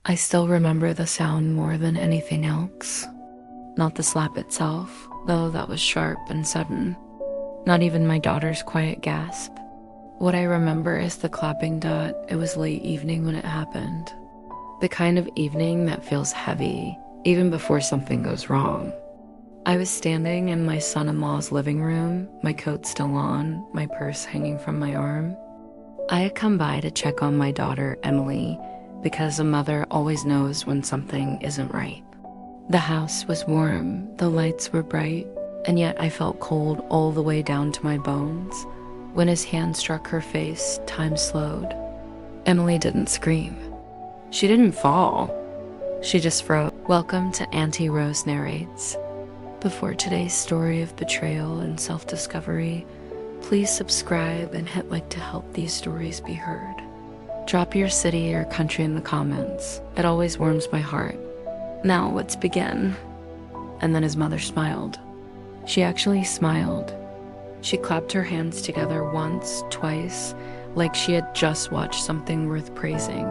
I still remember the sound more than anything else. Not the slap itself, though that was sharp and sudden. Not even my daughter's quiet gasp. What I remember is the clapping dot. It was late evening when it happened. The kind of evening that feels heavy, even before something goes wrong. I was standing in my son-in-law's living room, my coat still on, my purse hanging from my arm. I had come by to check on my daughter, Emily, because a mother always knows when something isn't right. The house was warm, the lights were bright, and yet I felt cold all the way down to my bones. When his hand struck her face, time slowed. Emily didn't scream. She didn't fall. She just froze. Welcome to Auntie Rose Narrates. Before today's story of betrayal and self-discovery, please subscribe and hit like to help these stories be heard. Drop your city or country in the comments. It always warms my heart. Now let's begin. And then his mother smiled. She actually smiled. She clapped her hands together once, twice, like she had just watched something worth praising.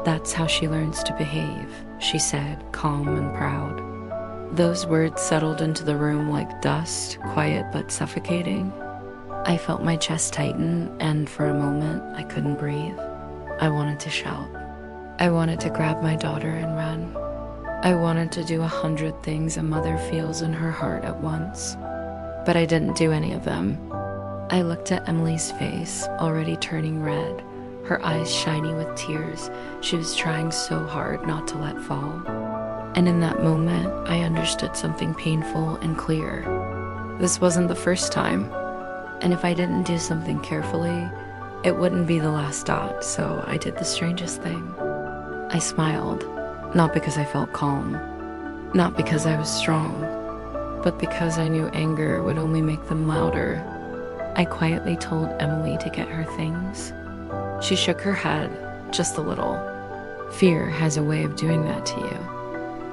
"That's how she learns to behave," she said, calm and proud. Those words settled into the room like dust, quiet but suffocating. I felt my chest tighten, and for a moment, I couldn't breathe. I wanted to shout. I wanted to grab my daughter and run. I wanted to do 100 things a mother feels in her heart at once. But I didn't do any of them. I looked at Emily's face, already turning red, her eyes shiny with tears. She was trying so hard not to let fall. And in that moment, I understood something painful and clear. This wasn't the first time. And if I didn't do something carefully, it wouldn't be the last dot, so I did the strangest thing. I smiled, not because I felt calm, not because I was strong, but because I knew anger would only make them louder. I quietly told Emily to get her things. She shook her head, just a little. Fear has a way of doing that to you.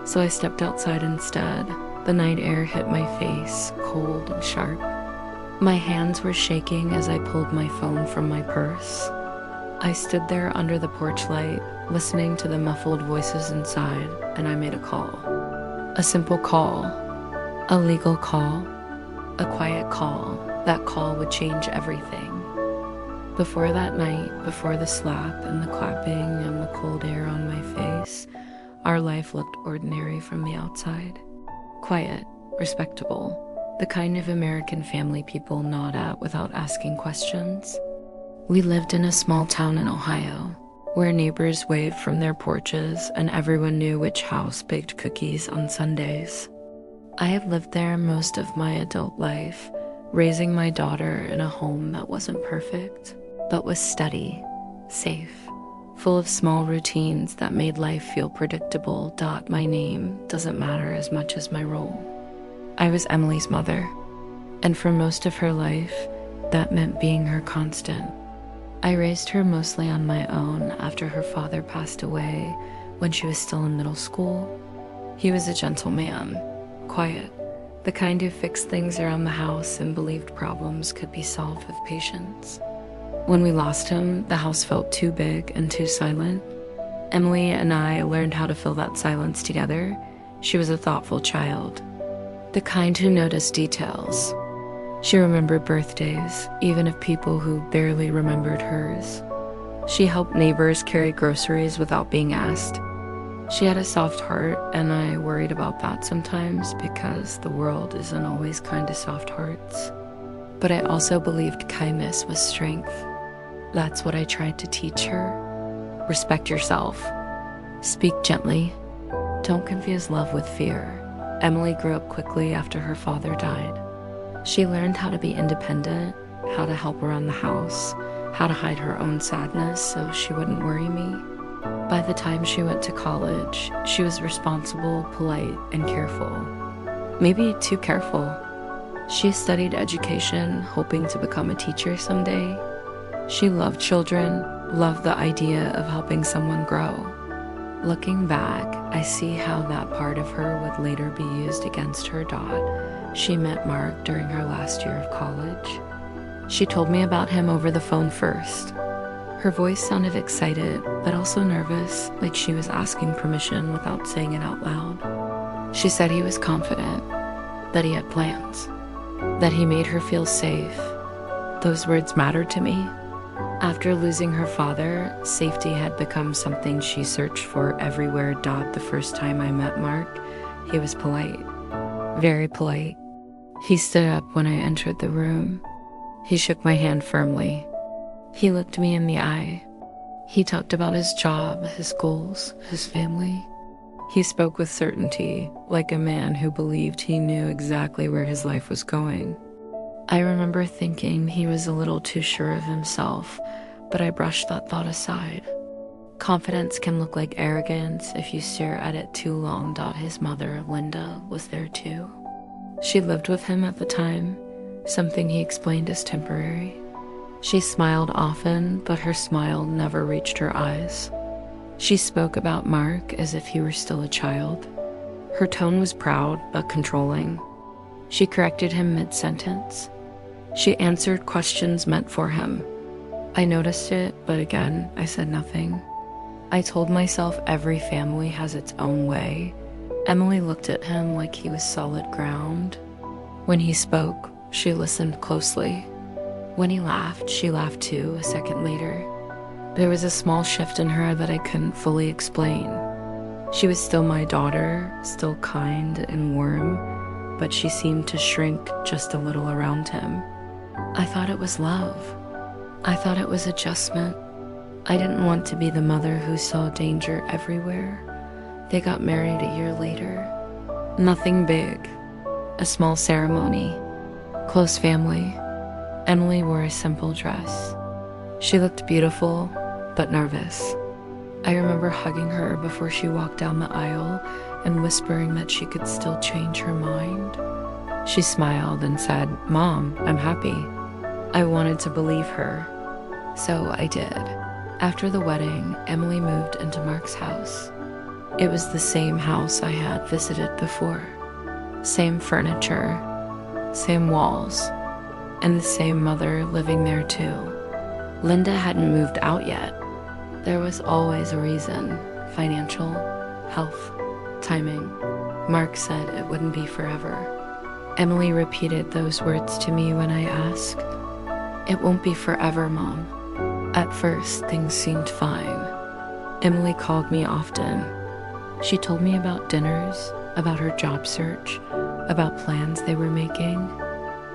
So I stepped outside instead. The night air hit my face, cold and sharp. My hands were shaking as I pulled my phone from my purse. I stood there under the porch light, listening to the muffled voices inside, and I made a call. A simple call. A legal call. A quiet call. That call would change everything. Before that night, before the slap and the clapping and the cold air on my face, our life looked ordinary from the outside. Quiet, respectable. The kind of American family people nod at without asking questions. We lived in a small town in Ohio, where neighbors waved from their porches and everyone knew which house baked cookies on Sundays. I have lived there most of my adult life, raising my daughter in a home that wasn't perfect, but was steady, safe, full of small routines that made life feel predictable. My name doesn't matter as much as my role. I was Emily's mother, and for most of her life, that meant being her constant. I raised her mostly on my own after her father passed away when she was still in middle school. He was a gentle man, quiet, the kind who fixed things around the house and believed problems could be solved with patience. When we lost him, the house felt too big and too silent. Emily and I learned how to fill that silence together. She was a thoughtful child, the kind who noticed details. She remembered birthdays, even of people who barely remembered hers. She helped neighbors carry groceries without being asked. She had a soft heart, and I worried about that sometimes because the world isn't always kind to soft hearts. But I also believed kindness was strength. That's what I tried to teach her. Respect yourself. Speak gently. Don't confuse love with fear. Emily grew up quickly after her father died. She learned how to be independent, how to help around the house, how to hide her own sadness so she wouldn't worry me. By the time she went to college, she was responsible, polite, and careful. Maybe too careful. She studied education, hoping to become a teacher someday. She loved children, loved the idea of helping someone grow. Looking back, I see how that part of her would later be used against her. She met Mark during her last year of college. She told me about him over the phone first. Her voice sounded excited, but also nervous, like she was asking permission without saying it out loud. She said he was confident, that he had plans, that he made her feel safe. Those words mattered to me. After losing her father, safety had become something she searched for everywhere. The first time I met Mark, he was polite, very polite. He stood up when I entered the room. He shook my hand firmly. He looked me in the eye. He talked about his job, his goals, his family. He spoke with certainty, like a man who believed he knew exactly where his life was going. I remember thinking he was a little too sure of himself, but I brushed that thought aside. Confidence can look like arrogance if you stare at it too long. His mother, Linda, was there too. She lived with him at the time, something he explained as temporary. She smiled often, but her smile never reached her eyes. She spoke about Mark as if he were still a child. Her tone was proud, but controlling. She corrected him mid-sentence. She answered questions meant for him. I noticed it, but again, I said nothing. I told myself every family has its own way. Emily looked at him like he was solid ground. When he spoke, she listened closely. When he laughed, she laughed too a second later. There was a small shift in her that I couldn't fully explain. She was still my daughter, still kind and warm, but she seemed to shrink just a little around him. I thought it was love. I thought it was adjustment. I didn't want to be the mother who saw danger everywhere. They got married a year later. Nothing big. A small ceremony. Close family. Emily wore a simple dress. She looked beautiful, but nervous. I remember hugging her before she walked down the aisle and whispering that she could still change her mind. She smiled and said, "Mom, I'm happy." I wanted to believe her, so I did. After the wedding, Emily moved into Mark's house. It was the same house I had visited before. Same furniture, same walls, and the same mother living there too. Linda hadn't moved out yet. There was always a reason: financial, health, timing. Mark said it wouldn't be forever. Emily repeated those words to me when I asked. "It won't be forever, Mom." At first, things seemed fine. Emily called me often. She told me about dinners, about her job search, about plans they were making.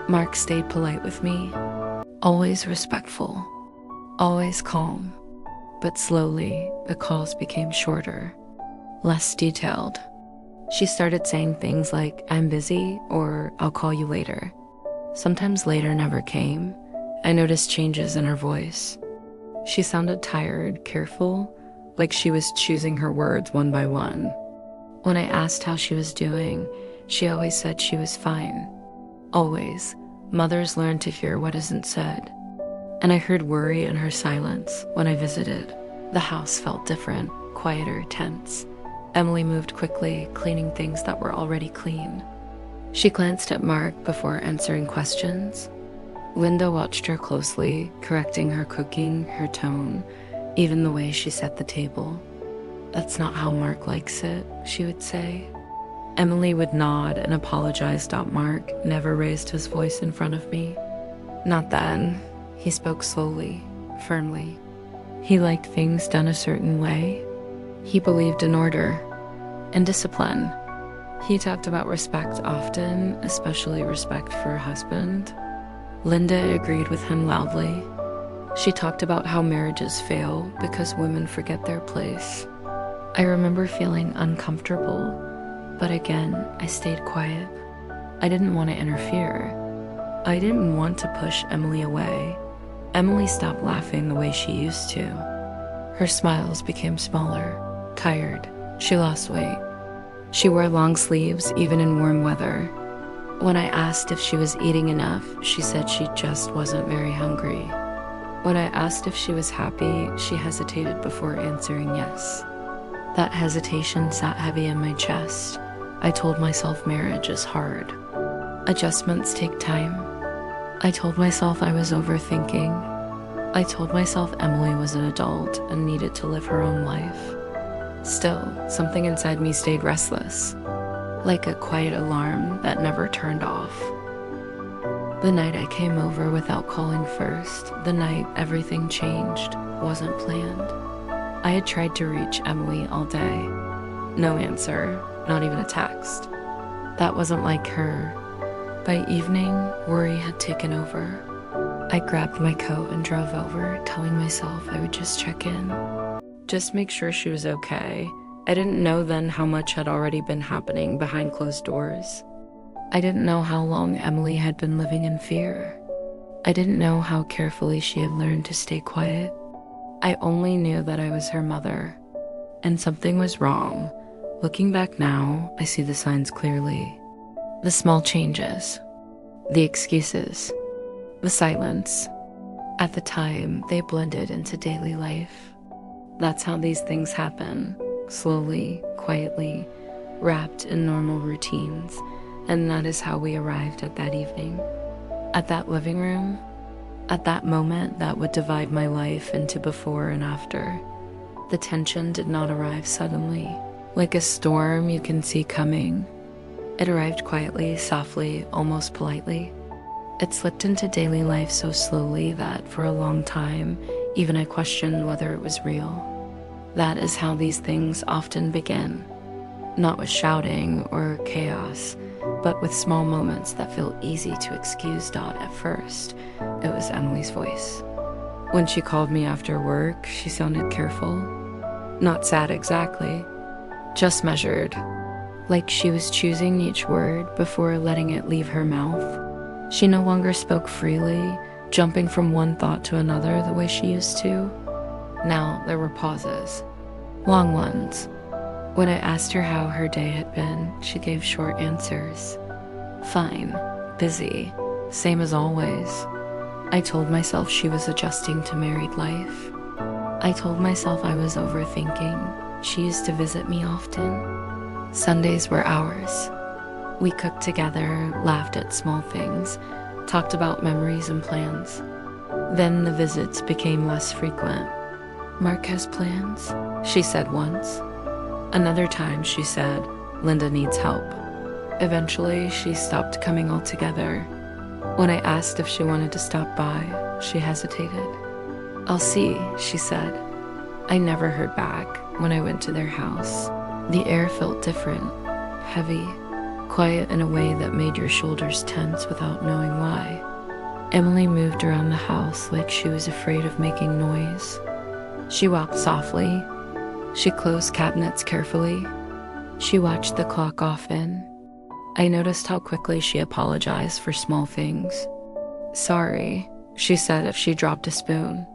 Mark stayed polite with me, always respectful, always calm. But slowly, the calls became shorter, less detailed. She started saying things like, "I'm busy," or "I'll call you later." Sometimes later never came. I noticed changes in her voice. She sounded tired, careful, like she was choosing her words one by one. When I asked how she was doing, she always said she was fine. Always. Mothers learn to hear what isn't said. And I heard worry in her silence when I visited. The house felt different, quieter, tense. Emily moved quickly, cleaning things that were already clean. She glanced at Mark before answering questions. Linda watched her closely, correcting her cooking, her tone, even the way she set the table. "That's not how Mark likes it," she would say. Emily would nod and apologize. Mark never raised his voice in front of me. Not then. He spoke slowly, firmly. He liked things done a certain way. He believed in order and discipline. He talked about respect often, especially respect for her husband. Linda agreed with him loudly. She talked about how marriages fail because women forget their place. I remember feeling uncomfortable, but again, I stayed quiet. I didn't want to interfere. I didn't want to push Emily away. Emily stopped laughing the way she used to. Her smiles became smaller, tired. She lost weight. She wore long sleeves even in warm weather. When I asked if she was eating enough, she said she just wasn't very hungry. When I asked if she was happy, she hesitated before answering yes. That hesitation sat heavy in my chest. I told myself marriage is hard. Adjustments take time. I told myself I was overthinking. I told myself Emily was an adult and needed to live her own life. Still, something inside me stayed restless, like a quiet alarm that never turned off. The night I came over without calling first, the night everything changed, wasn't planned. I had tried to reach Emily all day. No answer, not even a text. That wasn't like her. By evening, worry had taken over. I grabbed my coat and drove over, telling myself I would just check in. Just make sure she was okay. I didn't know then how much had already been happening behind closed doors. I didn't know how long Emily had been living in fear. I didn't know how carefully she had learned to stay quiet. I only knew that I was her mother, and something was wrong. Looking back now, I see the signs clearly. The small changes, the excuses, the silence. At the time, they blended into daily life. That's how these things happen, slowly, quietly, wrapped in normal routines. And that is how we arrived at that evening, at that living room, at that moment that would divide my life into before and after. The tension did not arrive suddenly, like a storm you can see coming. It arrived quietly, softly, almost politely. It slipped into daily life so slowly that for a long time, even I questioned whether it was real. That is how these things often begin. Not with shouting or chaos, but with small moments that feel easy to excuse. At first, it was Emily's voice. When she called me after work, she sounded careful. Not sad exactly, just measured, like she was choosing each word before letting it leave her mouth. She no longer spoke freely, jumping from one thought to another the way she used to. Now there were pauses, long ones. When I asked her how her day had been, she gave short answers. Fine, busy, same as always. I told myself she was adjusting to married life. I told myself I was overthinking. She used to visit me often. Sundays were ours. We cooked together, laughed at small things, talked about memories and plans. Then the visits became less frequent. "Mark has plans," she said once. Another time she said, "Linda needs help." Eventually, she stopped coming altogether. When I asked if she wanted to stop by, she hesitated. "I'll see," she said. I never heard back. When I went to their house, the air felt different, heavy, quiet in a way that made your shoulders tense without knowing why. Emily moved around the house like she was afraid of making noise. She walked softly. She closed cabinets carefully. She watched the clock often. I noticed how quickly she apologized for small things. "Sorry," she said if she dropped a spoon.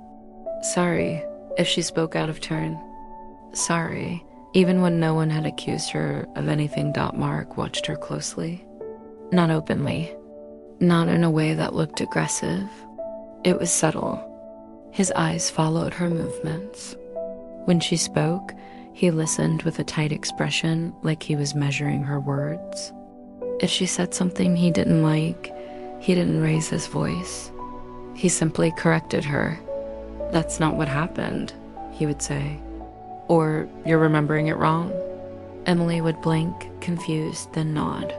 Sorry if she spoke out of turn. Sorry, even when no one had accused her of anything. Mark watched her closely. Not openly. Not in a way that looked aggressive. It was subtle. His eyes followed her movements. When she spoke, he listened with a tight expression, like he was measuring her words. If she said something he didn't like, he didn't raise his voice. He simply corrected her. "That's not what happened," he would say. Or, "You're remembering it wrong." Emily would blink, confused, then nod.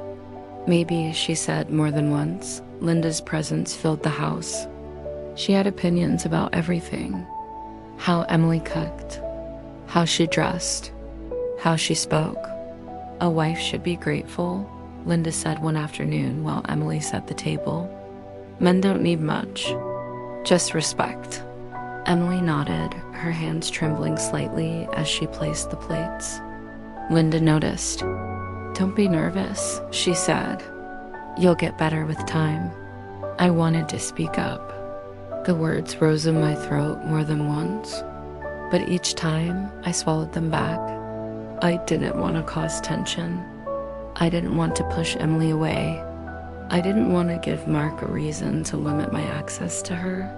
"Maybe," she said more than once. Linda's presence filled the house. She had opinions about everything. How Emily cooked, how she dressed, how she spoke. "A wife should be grateful," Linda said one afternoon while Emily set the table. "Men don't need much, just respect." Emily nodded, her hands trembling slightly as she placed the plates. Linda noticed. "Don't be nervous," she said. "You'll get better with time." I wanted to speak up. The words rose in my throat more than once, but each time I swallowed them back. I didn't want to cause tension. I didn't want to push Emily away. I didn't want to give Mark a reason to limit my access to her.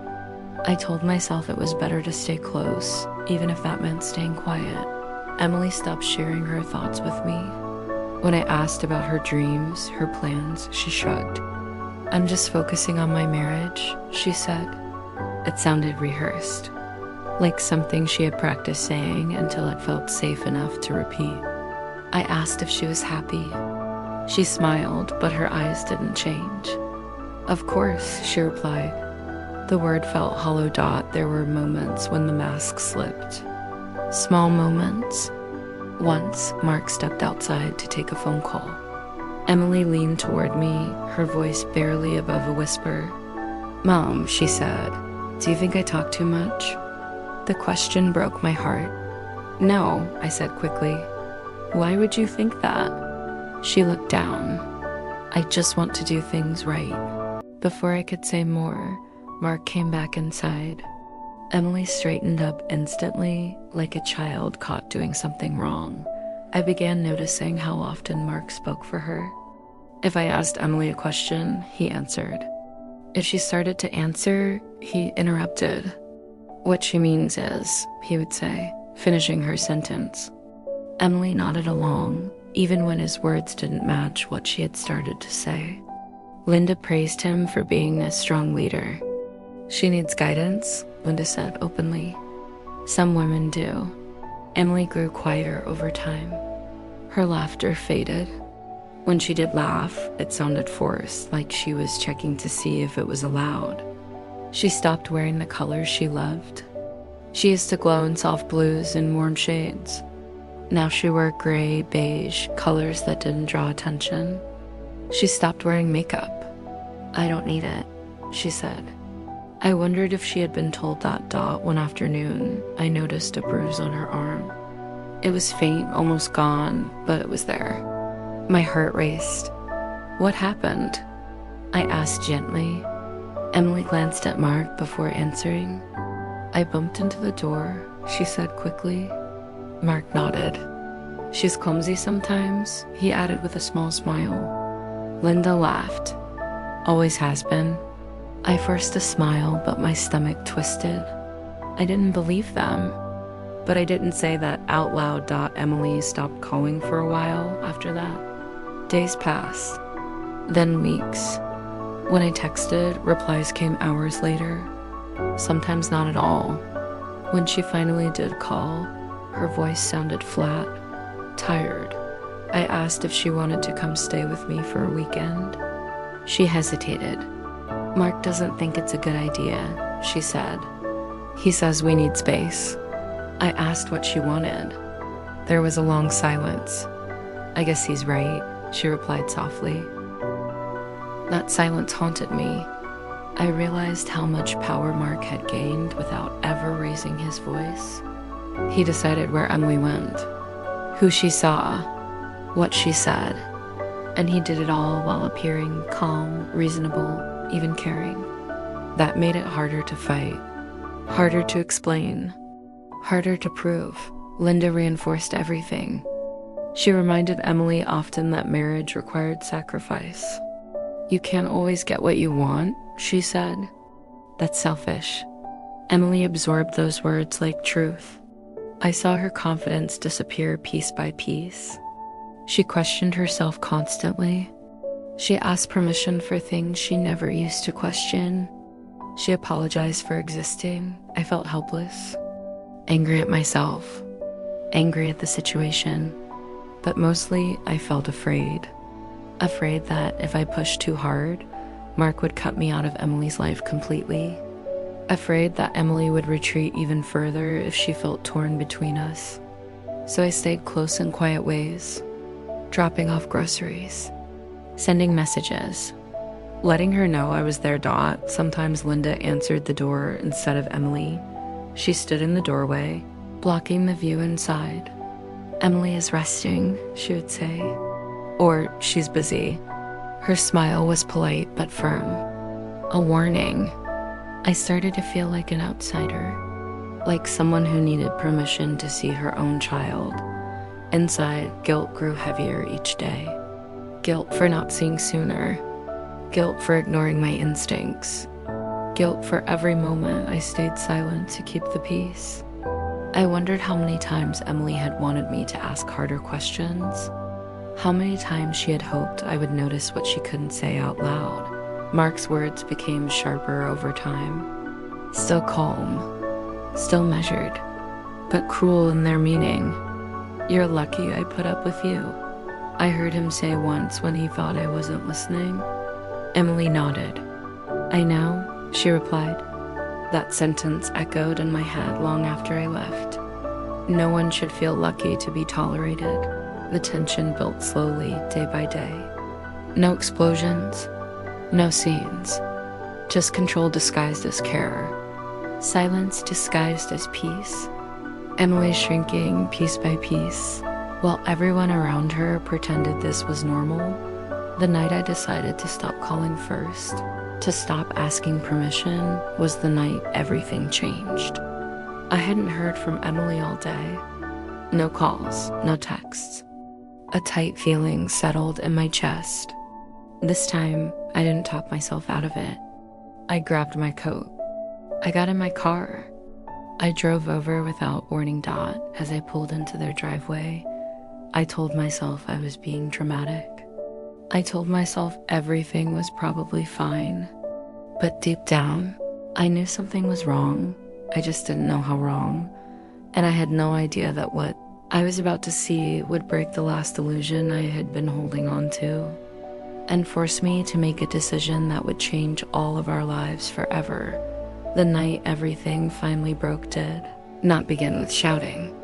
I told myself it was better to stay close, even if that meant staying quiet. Emily stopped sharing her thoughts with me. When I asked about her dreams, her plans, she shrugged. "I'm just focusing on my marriage," she said. It sounded rehearsed, like something she had practiced saying until it felt safe enough to repeat. I asked if she was happy. She smiled, but her eyes didn't change. "Of course," she replied. The word felt hollow. There were moments when the mask slipped. Small moments. Once, Mark stepped outside to take a phone call. Emily leaned toward me, her voice barely above a whisper. "Mom," she said, "do you think I talk too much?" The question broke my heart. "No," I said quickly. "Why would you think that?" She looked down. "I just want to do things right." Before I could say more, Mark came back inside. Emily straightened up instantly, like a child caught doing something wrong. I began noticing how often Mark spoke for her. If I asked Emily a question, he answered. If she started to answer, he interrupted. "What she means is," he would say, finishing her sentence. Emily nodded along, even when his words didn't match what she had started to say. Linda praised him for being a strong leader. "She needs guidance," Linda said openly. "Some women do." Emily grew quieter over time. Her laughter faded. When she did laugh, it sounded forced, like she was checking to see if it was allowed. She stopped wearing the colors she loved. She used to glow in soft blues and warm shades. Now she wore gray, beige, colors that didn't draw attention. She stopped wearing makeup. "I don't need it," she said. I wondered if she had been told that. One afternoon, I noticed a bruise on her arm. It was faint, almost gone, but it was there. My heart raced. "What happened?" I asked gently. Emily glanced at Mark before answering. "I bumped into the door," she said quickly. Mark nodded. "She's clumsy sometimes," he added with a small smile. Linda laughed. "Always has been." I forced a smile, but my stomach twisted. I didn't believe them. But I didn't say that out loud. Emily stopped calling for a while after that. Days passed, then weeks. When I texted, replies came hours later. Sometimes not at all. When she finally did call, her voice sounded flat, tired. I asked if she wanted to come stay with me for a weekend. She hesitated. "Mark doesn't think it's a good idea," she said. "He says we need space." I asked what she wanted. There was a long silence. "I guess he's right," she replied softly. That silence haunted me. I realized how much power Mark had gained without ever raising his voice. He decided where Emily went, who she saw, what she said, and he did it all while appearing calm, reasonable, even caring. That made it harder to fight, harder to explain, harder to prove. Linda reinforced everything. She reminded Emily often that marriage required sacrifice. "You can't always get what you want," she said. "That's selfish." Emily absorbed those words like truth. I saw her confidence disappear piece by piece. She questioned herself constantly. She asked permission for things she never used to question. She apologized for existing. I felt helpless, angry at myself, angry at the situation, but mostly I felt afraid. Afraid that if I pushed too hard, Mark would cut me out of Emily's life completely. Afraid that Emily would retreat even further if she felt torn between us. So I stayed close in quiet ways, dropping off groceries, sending messages, letting her know I was there. Sometimes Linda answered the door instead of Emily. She stood in the doorway, blocking the view inside. "Emily is resting," she would say. Or, "She's busy." Her smile was polite but firm. A warning. I started to feel like an outsider, like someone who needed permission to see her own child. Inside, guilt grew heavier each day. Guilt for not seeing sooner. Guilt for ignoring my instincts. Guilt for every moment I stayed silent to keep the peace. I wondered how many times Emily had wanted me to ask harder questions. How many times she had hoped I would notice what she couldn't say out loud. Mark's words became sharper over time. Still calm, still measured, but cruel in their meaning. "You're lucky I put up with you," I heard him say once when he thought I wasn't listening. Emily nodded. "I know," she replied. That sentence echoed in my head long after I left. No one should feel lucky to be tolerated. The tension built slowly, day by day. No explosions, no scenes, just control disguised as care. Silence disguised as peace. Emily shrinking piece by piece, while everyone around her pretended this was normal. The night I decided to stop calling first, to stop asking permission, was the night everything changed. I hadn't heard from Emily all day. No calls, no texts. A tight feeling settled in my chest. This time, I didn't talk myself out of it. I grabbed my coat. I got in my car. I drove over without warning Dot as I pulled into their driveway. I told myself I was being dramatic. I told myself everything was probably fine. But deep down, I knew something was wrong. I just didn't know how wrong. And I had no idea that what I was about to see would break the last illusion I had been holding on to, and force me to make a decision that would change all of our lives forever. The night everything finally broke did not begin with shouting.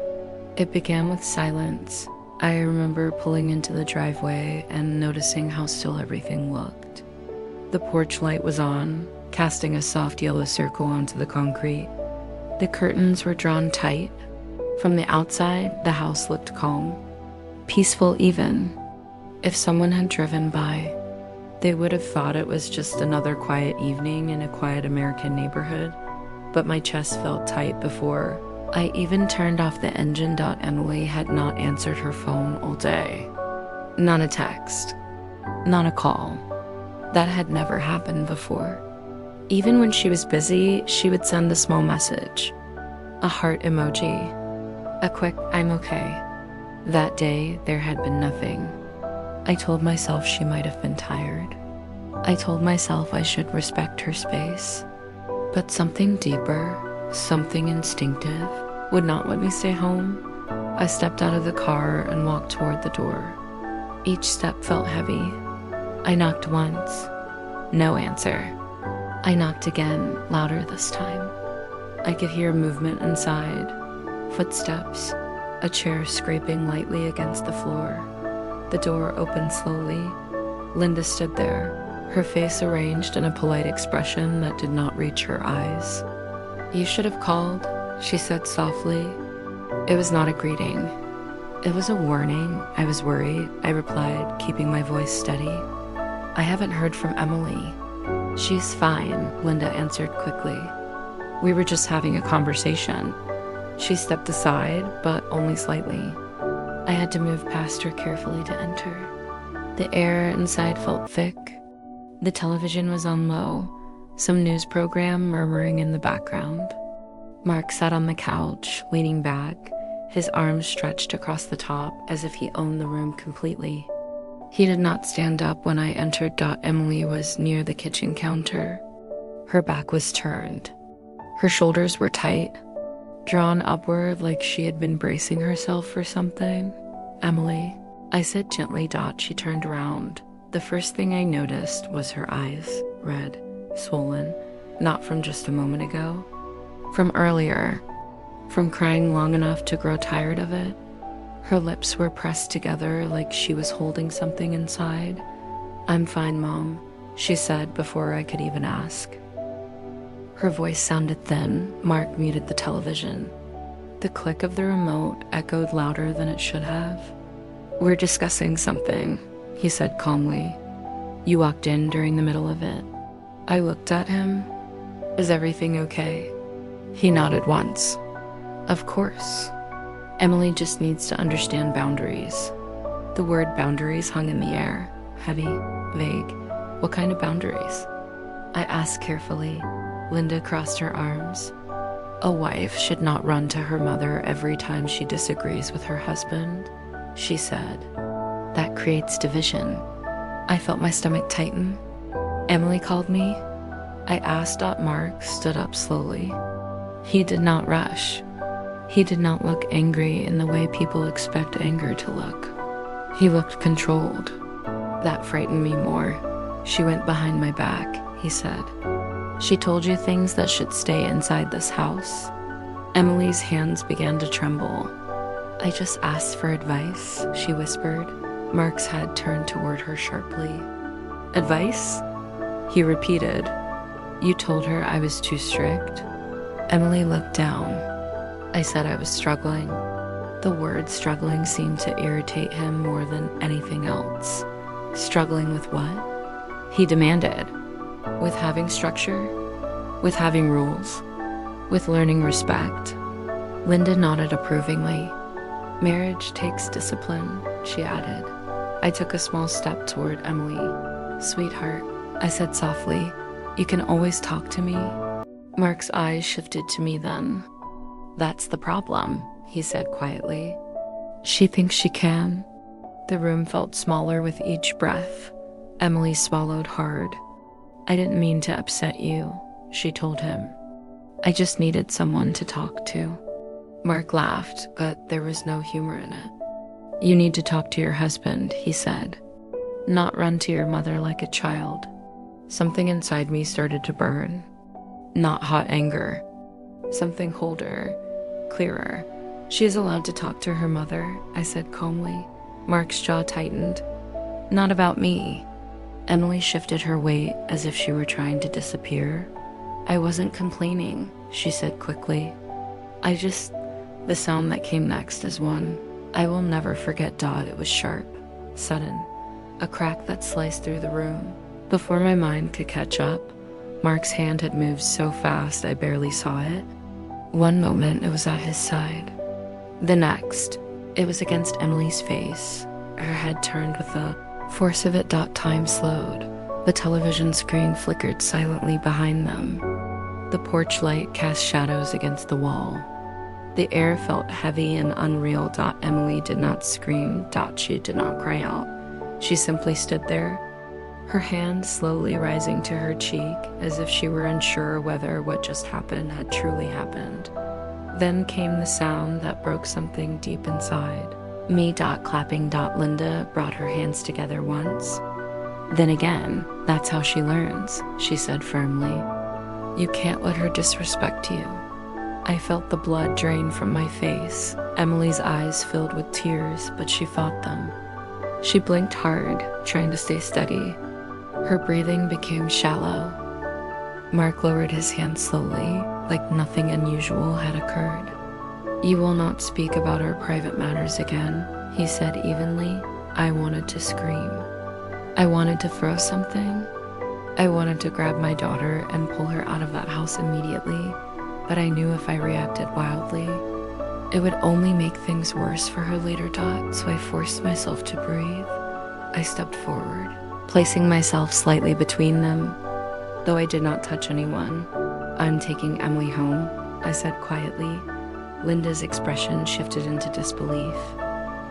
It began with silence. I remember pulling into the driveway and noticing how still everything looked. The porch light was on, casting a soft yellow circle onto the concrete. The curtains were drawn tight. From the outside, the house looked calm, peaceful even. If someone had driven by, they would have thought it was just another quiet evening in a quiet American neighborhood. But my chest felt tight before I even turned off the engine. Emily had not answered her phone all day. Not a text, not a call. That had never happened before. Even when she was busy, she would send a small message, a heart emoji, a quick "I'm okay." That day, there had been nothing. I told myself she might have been tired. I told myself I should respect her space. But something deeper, something instinctive, would not let me stay home. I stepped out of the car and walked toward the door. Each step felt heavy. I knocked once. No answer. I knocked again, louder this time. I could hear movement inside. Footsteps. A chair scraping lightly against the floor. The door opened slowly. Linda stood there, her face arranged in a polite expression that did not reach her eyes. "You should have called," she said softly. It was not a greeting. It was a warning. I was worried, I replied, keeping my voice steady. "I haven't heard from Emily." "She's fine," Linda answered quickly. "We were just having a conversation." She stepped aside, but only slightly. I had to move past her carefully to enter. The air inside felt thick. The television was on low, some news program murmuring in the background. Mark sat on the couch, leaning back, his arms stretched across the top as if he owned the room completely. He did not stand up when I entered. Emily was near the kitchen counter. Her back was turned. Her shoulders were tight, drawn upward like she had been bracing herself for something. "Emily," I said gently. She turned around. The first thing I noticed was her eyes, red, swollen, not from just a moment ago, from earlier, from crying long enough to grow tired of it. Her lips were pressed together like she was holding something inside. "I'm fine, Mom," she said before I could even ask. Her voice sounded thin. Mark muted the television. The click of the remote echoed louder than it should have. "We're discussing something," he said calmly. "You walked in during the middle of it." I looked at him. "Is everything okay?" He nodded once. "Of course. Emily just needs to understand boundaries." The word boundaries hung in the air, heavy, vague. "What kind of boundaries?" I asked carefully. Linda crossed her arms. "A wife should not run to her mother every time she disagrees with her husband," she said. "That creates division." I felt my stomach tighten. "Emily called me?" I asked. Mark stood up slowly. He did not rush. He did not look angry in the way people expect anger to look. He looked controlled. That frightened me more. She went behind my back, he said. She told you things that should stay inside this house. Emily's hands began to tremble. I just asked for advice, she whispered. Mark's head turned toward her sharply. Advice? He repeated. You told her I was too strict? Emily looked down. I said I was struggling. The word struggling seemed to irritate him more than anything else. Struggling with what? He demanded. With having structure? With having rules? With learning respect? Linda nodded approvingly. Marriage takes discipline, she added. I took a small step toward Emily. Sweetheart, I said softly, you can always talk to me. Mark's eyes shifted to me then. That's the problem, he said quietly. She thinks she can. The room felt smaller with each breath. Emily swallowed hard. I didn't mean to upset you, she told him. I just needed someone to talk to. Mark laughed, but there was no humor in it. You need to talk to your husband, he said. Not run to your mother like a child. Something inside me started to burn. Not hot anger. Something colder, clearer. She is allowed to talk to her mother, I said calmly. Mark's jaw tightened. Not about me. Emily shifted her weight as if she were trying to disappear. I wasn't complaining, she said quickly. The sound that came next is one I will never forget. It was sharp, sudden, a crack that sliced through the room. Before my mind could catch up, Mark's hand had moved so fast I barely saw it. One moment it was at his side. The next, it was against Emily's face. Her head turned with the force of it. Time slowed. The television screen flickered silently behind them. The porch light cast shadows against the wall. The air felt heavy and unreal. Emily did not scream. She did not cry out. She simply stood there, her hand slowly rising to her cheek as if she were unsure whether what just happened had truly happened. Then came the sound that broke something deep inside. Me. Clapping. Linda brought her hands together once. Then again. That's how she learns, she said firmly. You can't let her disrespect you. I felt the blood drain from my face. Emily's eyes filled with tears, but she fought them. She blinked hard, trying to stay steady. Her breathing became shallow. Mark lowered his hand slowly, like nothing unusual had occurred. You will not speak about our private matters again, he said evenly. I wanted to scream. I wanted to throw something. I wanted to grab my daughter and pull her out of that house immediately. But I knew if I reacted wildly, it would only make things worse for her later. So I forced myself to breathe. I stepped forward, placing myself slightly between them. Though I did not touch anyone. I'm taking Emily home, I said quietly. Linda's expression shifted into disbelief.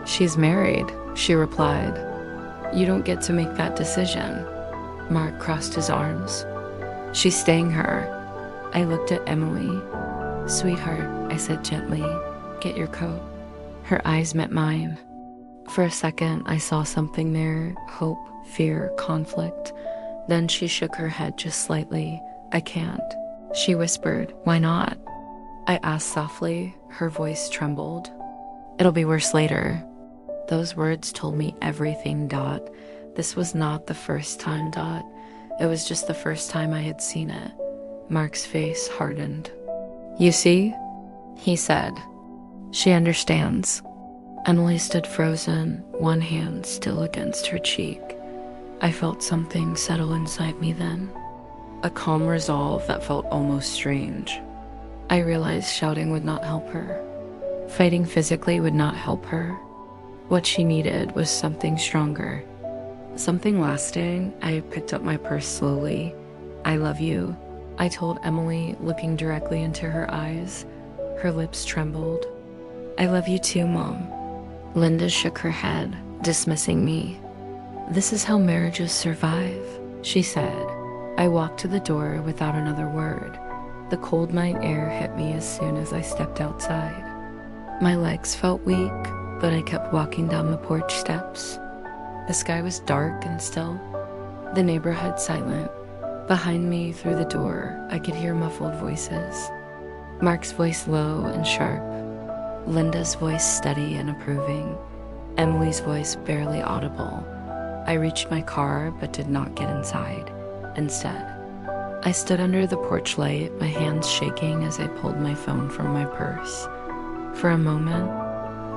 She's married, she replied. You don't get to make that decision. Mark crossed his arms. She's staying her. I looked at Emily. Sweetheart, I said gently, get your coat. Her eyes met mine. For a second, I saw something there, hope, fear, conflict. Then she shook her head just slightly. I can't. She whispered, why not? I asked softly. Her voice trembled. It'll be worse later. Those words told me everything. This was not the first time. It was just the first time I had seen it. Mark's face hardened. You see? He said. She understands. Emily stood frozen, one hand still against her cheek. I felt something settle inside me then. A calm resolve that felt almost strange. I realized shouting would not help her. Fighting physically would not help her. What she needed was something stronger. Something lasting. I picked up my purse slowly. I love you, I told Emily, looking directly into her eyes. Her lips trembled. I love you too, Mom. Linda shook her head, dismissing me. This is how marriages survive, she said. I walked to the door without another word. The cold night air hit me as soon as I stepped outside. My legs felt weak, but I kept walking down the porch steps. The sky was dark and still, the neighborhood silent. Behind me, through the door, I could hear muffled voices. Mark's voice low and sharp, Linda's voice steady and approving, Emily's voice barely audible. I reached my car but did not get inside. Instead, I stood under the porch light, my hands shaking as I pulled my phone from my purse. For a moment,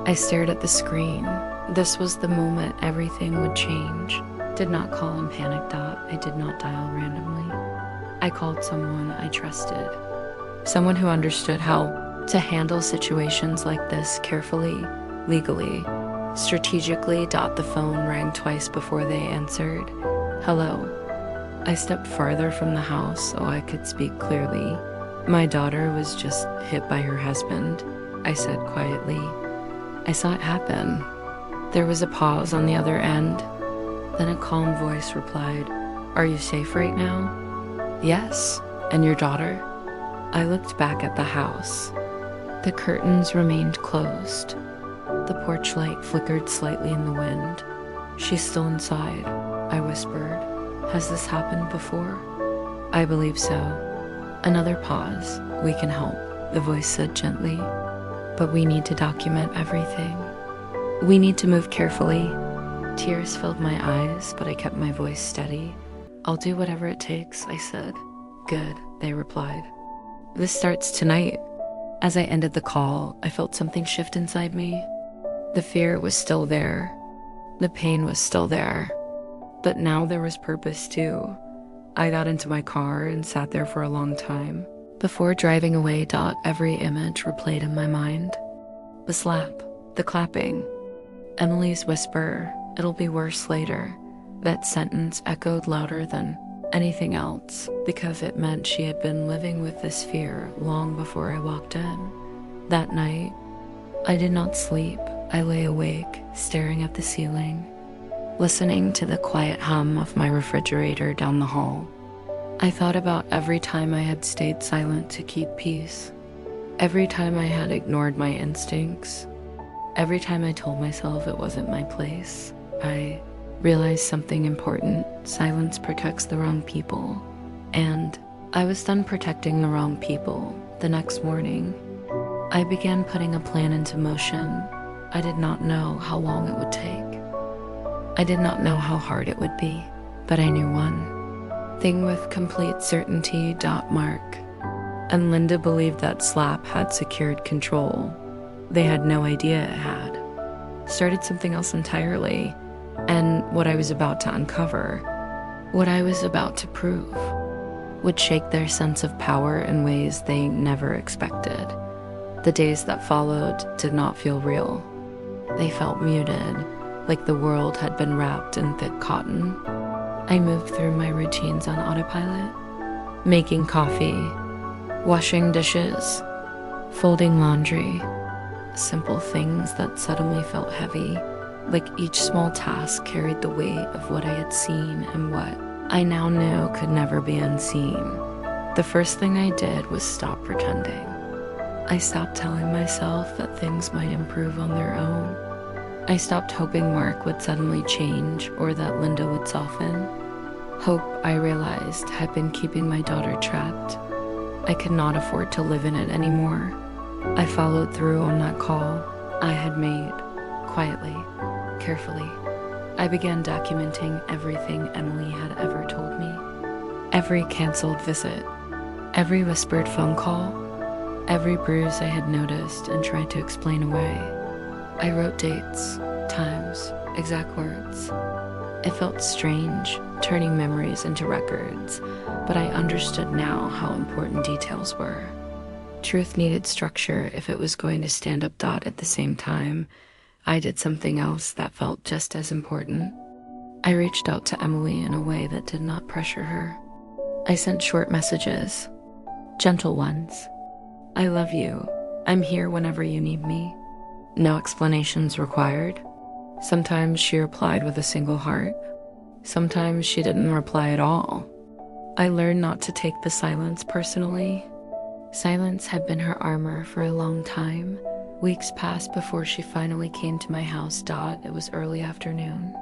I stared at the screen. This was the moment everything would change. Did not call and panicked out. I did not dial randomly. I called someone I trusted. Someone who understood how to handle situations like this carefully, legally, strategically. The phone rang twice before they answered. Hello. I stepped farther from the house so I could speak clearly. My daughter was just hit by her husband, I said quietly. I saw it happen. There was a pause on the other end. Then a calm voice replied, Are you safe right now? Yes. And your daughter? I looked back at the house. The curtains remained closed. The porch light flickered slightly in the wind. She's still inside, I whispered. Has this happened before? I believe so. Another pause. We can help, the voice said gently. But we need to document everything. We need to move carefully. Tears filled my eyes, but I kept my voice steady. I'll do whatever it takes, I said. Good, they replied. This starts tonight. As I ended the call, I felt something shift inside me. The fear was still there. The pain was still there. But now there was purpose too. I got into my car and sat there for a long time. Before driving away, every image replayed in my mind. The slap, the clapping, Emily's whisper, it'll be worse later. That sentence echoed louder than anything else because it meant she had been living with this fear long before I walked in. That night, I did not sleep. I lay awake, staring at the ceiling, listening to the quiet hum of my refrigerator down the hall. I thought about every time I had stayed silent to keep peace, every time I had ignored my instincts, every time I told myself it wasn't my place. I realized something important. Silence protects the wrong people. And I was done protecting the wrong people. The next morning, I began putting a plan into motion. I did not know how long it would take. I did not know how hard it would be, but I knew one thing with complete certainty. Mark and Linda believed that slap had secured control. They had no idea it had. Started something else entirely, and what I was about to uncover, what I was about to prove, would shake their sense of power in ways they never expected. The days that followed did not feel real. They felt muted, like the world had been wrapped in thick cotton. I moved through my routines on autopilot, making coffee, washing dishes, folding laundry, simple things that suddenly felt heavy, like each small task carried the weight of what I had seen and what I now knew could never be unseen. The first thing I did was stop pretending. I stopped telling myself that things might improve on their own. I stopped hoping Mark would suddenly change or that Linda would soften. Hope, I realized, had been keeping my daughter trapped. I could not afford to live in it anymore. I followed through on that call I had made, quietly, carefully. I began documenting everything Emily had ever told me. Every canceled visit, every whispered phone call, every bruise I had noticed and tried to explain away. I wrote dates, times, exact words. It felt strange, turning memories into records, but I understood now how important details were. Truth needed structure if it was going to stand up. At the same time, I did something else that felt just as important. I reached out to Emily in a way that did not pressure her. I sent short messages, gentle ones. I love you. I'm here whenever you need me. No explanations required. Sometimes she replied with a single heart. Sometimes she didn't reply at all. I learned not to take the silence personally. Silence had been her armor for a long time. Weeks passed before she finally came to my house. It was early afternoon.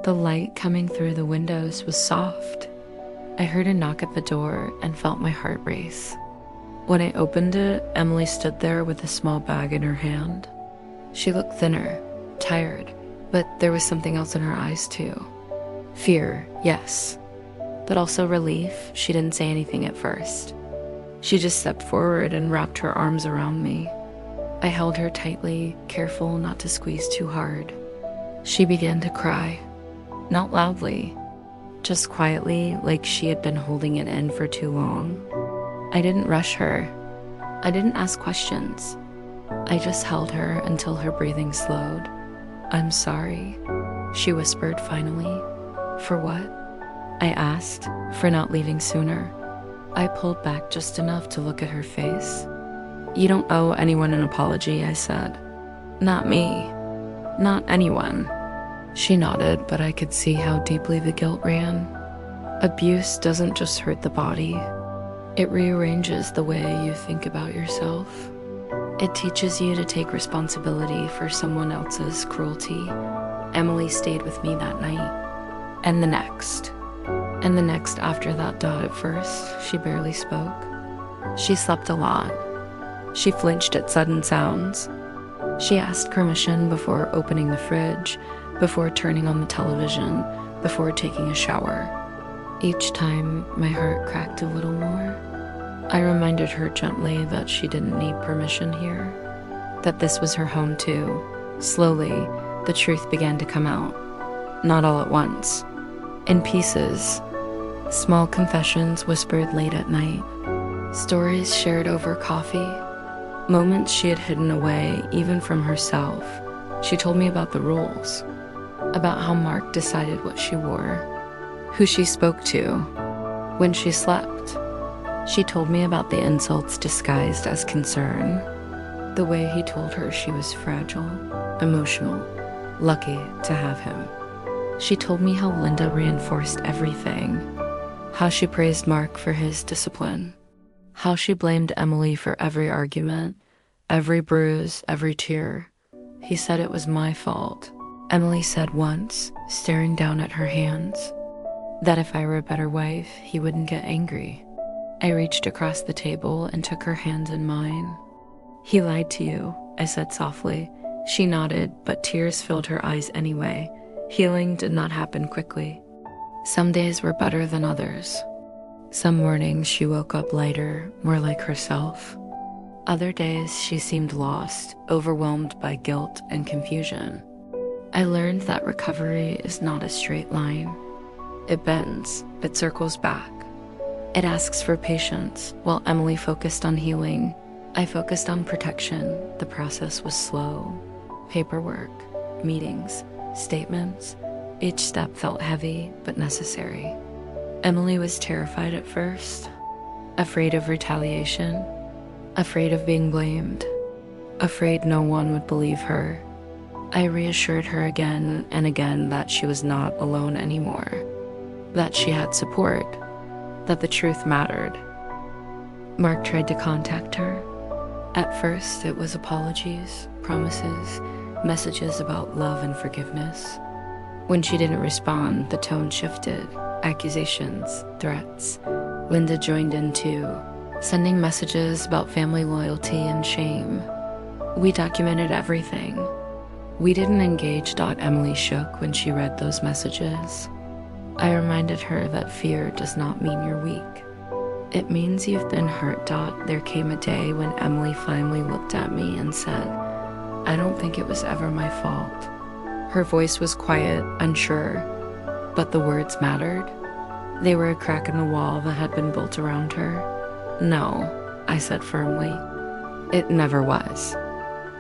The light coming through the windows was soft. I heard a knock at the door and felt my heart race. When I opened it, Emily stood there with a small bag in her hand. She looked thinner, tired, but there was something else in her eyes too. Fear, yes, but also relief. She didn't say anything at first. She just stepped forward and wrapped her arms around me. I held her tightly, careful not to squeeze too hard. She began to cry, not loudly, just quietly, like she had been holding it in for too long. I didn't rush her. I didn't ask questions. I just held her until her breathing slowed. "I'm sorry," she whispered finally. "For what?" I asked. "For not leaving sooner." I pulled back just enough to look at her face. "You don't owe anyone an apology," I said. "Not me. Not anyone." She nodded, but I could see how deeply the guilt ran. Abuse doesn't just hurt the body. It rearranges the way you think about yourself. It teaches you to take responsibility for someone else's cruelty. Emily stayed with me that night. And the next. And the next after that. At first, she barely spoke. She slept a lot. She flinched at sudden sounds. She asked permission before opening the fridge, before turning on the television, before taking a shower. Each time, my heart cracked a little more. I reminded her gently that she didn't need permission here, that this was her home too. Slowly, the truth began to come out. Not all at once. In pieces. Small confessions whispered late at night. Stories shared over coffee. Moments she had hidden away, even from herself. She told me about the rules. About how Mark decided what she wore. Who she spoke to. When she slept. She told me about the insults disguised as concern. The way he told her she was fragile, emotional, lucky to have him. She told me how Linda reinforced everything. How she praised Mark for his discipline. How she blamed Emily for every argument, every bruise, every tear. He said it was my fault. Emily said once, staring down at her hands, that if I were a better wife, he wouldn't get angry. I reached across the table and took her hands in mine. "He lied to you," I said softly. She nodded, but tears filled her eyes anyway. Healing did not happen quickly. Some days were better than others. Some mornings she woke up lighter, more like herself. Other days she seemed lost, overwhelmed by guilt and confusion. I learned that recovery is not a straight line. It bends, it circles back. It asks for patience. While Emily focused on healing, I focused on protection. The process was slow. Paperwork, meetings, statements. Each step felt heavy, but necessary. Emily was terrified at first, afraid of retaliation, afraid of being blamed, afraid no one would believe her. I reassured her again and again that she was not alone anymore, that she had support, that the truth mattered. Mark tried to contact her. At first, it was apologies, promises, messages about love and forgiveness. When she didn't respond, the tone shifted. Accusations, threats. Linda joined in too, sending messages about family loyalty and shame. We documented everything. We didn't engage. Emily shook when she read those messages. I reminded her that fear does not mean you're weak. It means you've been hurt. There came a day when Emily finally looked at me and said, "I don't think it was ever my fault." Her voice was quiet, unsure, but the words mattered. They were a crack in the wall that had been built around her. "No," I said firmly. "It never was."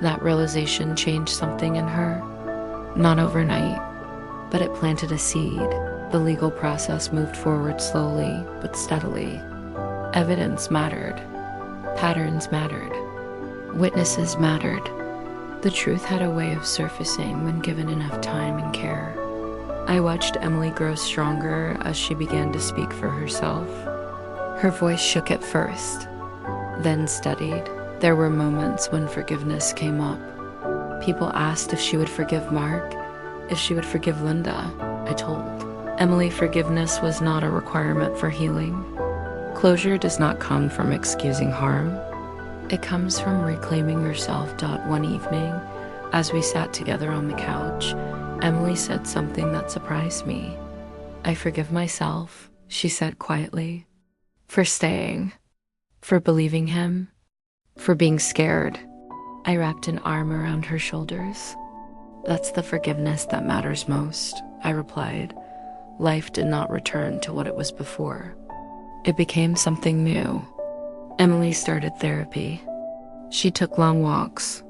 That realization changed something in her. Not overnight, but it planted a seed. The legal process moved forward slowly, but steadily. Evidence mattered. Patterns mattered. Witnesses mattered. The truth had a way of surfacing when given enough time and care. I watched Emily grow stronger as she began to speak for herself. Her voice shook at first, then steadied. There were moments when forgiveness came up. People asked if she would forgive Mark, if she would forgive Linda. I told Emily forgiveness was not a requirement for healing. Closure does not come from excusing harm. It comes from reclaiming yourself. One evening, as we sat together on the couch, Emily said something that surprised me. "I forgive myself," she said quietly, "for staying, for believing him, for being scared." I wrapped an arm around her shoulders. "That's the forgiveness that matters most," I replied. Life did not return to what it was before. It became something new. Emily started therapy. She took long walks.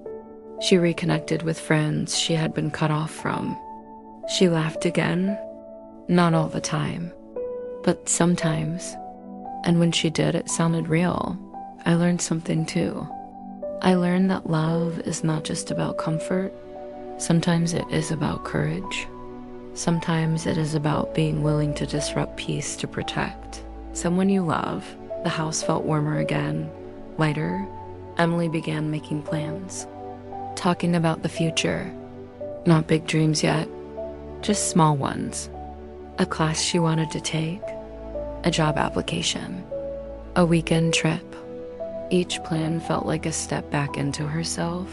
She reconnected with friends she had been cut off from. She laughed again, not all the time, but sometimes. And when she did, it sounded real. I learned something too. I learned that love is not just about comfort. Sometimes it is about courage. Sometimes it is about being willing to disrupt peace to protect someone you love. The house felt warmer again, lighter. Emily began making plans, talking about the future. Not big dreams yet, just small ones. A class she wanted to take, a job application, a weekend trip. Each plan felt like a step back into herself,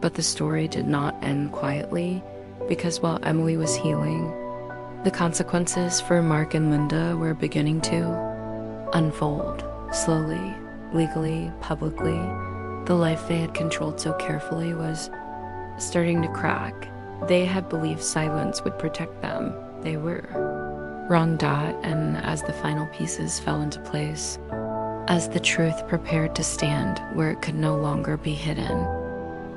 but the story did not end quietly, because while Emily was healing, the consequences for Mark and Linda were beginning to unfold, slowly, legally, publicly. The life they had controlled so carefully was starting to crack. They had believed silence would protect them. They were wrong. And as the final pieces fell into place, as the truth prepared to stand where it could no longer be hidden,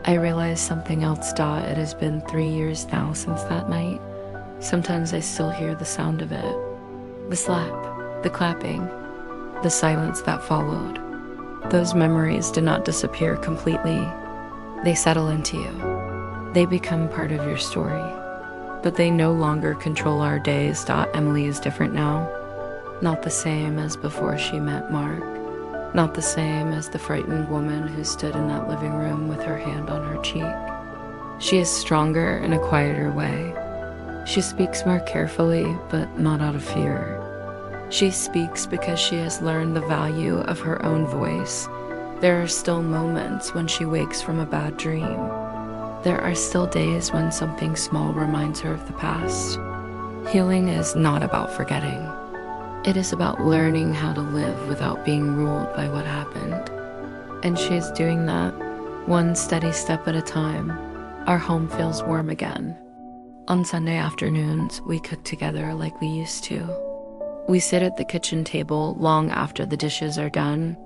I realized something else. It has been 3 years now since that night. Sometimes I still hear the sound of it. The slap, the clapping, the silence that followed. Those memories did not disappear completely. They settle into you. They become part of your story. But they no longer control our days. Emily is different now. Not the same as before she met Mark. Not the same as the frightened woman who stood in that living room with her hand on her cheek. She is stronger in a quieter way. She speaks more carefully, but not out of fear. She speaks because she has learned the value of her own voice. There are still moments when she wakes from a bad dream. There are still days when something small reminds her of the past. Healing is not about forgetting. It is about learning how to live without being ruled by what happened. And she is doing that, one steady step at a time. Our home feels warm again. On Sunday afternoons, we cook together like we used to. We sit at the kitchen table long after the dishes are done.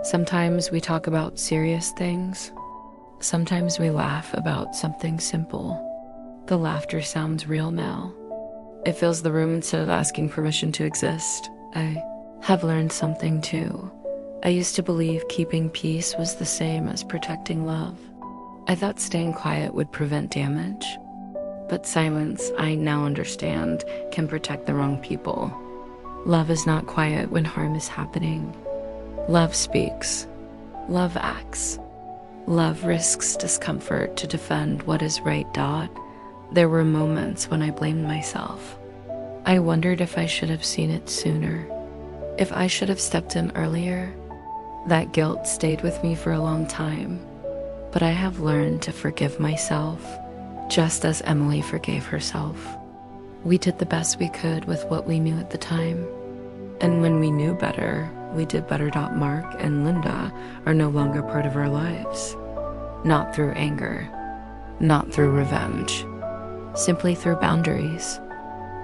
Sometimes we talk about serious things. Sometimes we laugh about something simple. The laughter sounds real now. It fills the room instead of asking permission to exist. I have learned something too. I used to believe keeping peace was the same as protecting love. I thought staying quiet would prevent damage. But silence, I now understand, can protect the wrong people. Love is not quiet when harm is happening. Love speaks. Love acts. Love risks discomfort to defend what is right. There were moments when I blamed myself. I wondered if I should have seen it sooner. If I should have stepped in earlier. That guilt stayed with me for a long time. But I have learned to forgive myself, just as Emily forgave herself. We did the best we could with what we knew at the time. And when we knew better, we did better. Mark and Linda are no longer part of our lives. Not through anger, not through revenge, simply through boundaries.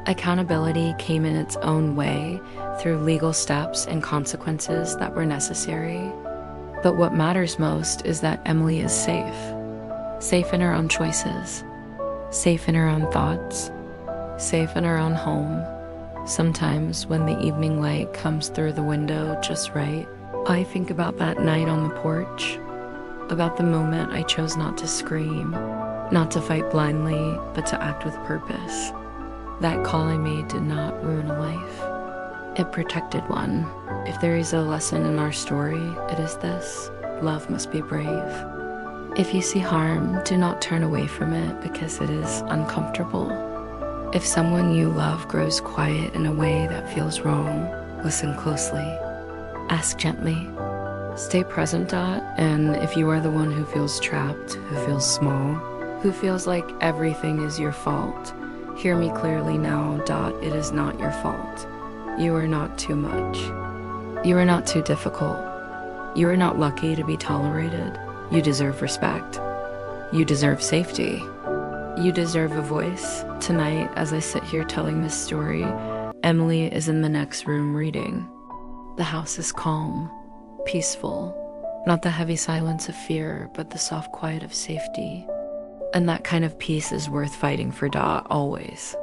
Accountability came in its own way through legal steps and consequences that were necessary. But what matters most is that Emily is safe. Safe in her own choices, safe in her own thoughts, safe in her own home. Sometimes when the evening light comes through the window just right, I think about that night on the porch, about the moment I chose not to scream, not to fight blindly, but to act with purpose. That call I made did not ruin a life. It protected one. If there is a lesson in our story, it is this: love must be brave. If you see harm, do not turn away from it because it is uncomfortable. If someone you love grows quiet in a way that feels wrong, listen closely. Ask gently. Stay present, Dot, and if you are the one who feels trapped, who feels small, who feels like everything is your fault, hear me clearly now, Dot, it is not your fault. You are not too much. You are not too difficult. You are not lucky to be tolerated. You deserve respect. You deserve safety. You deserve a voice. Tonight, as I sit here telling this story, Emily is in the next room reading. The house is calm, peaceful, not the heavy silence of fear, but the soft quiet of safety. And that kind of peace is worth fighting for, Dot, always.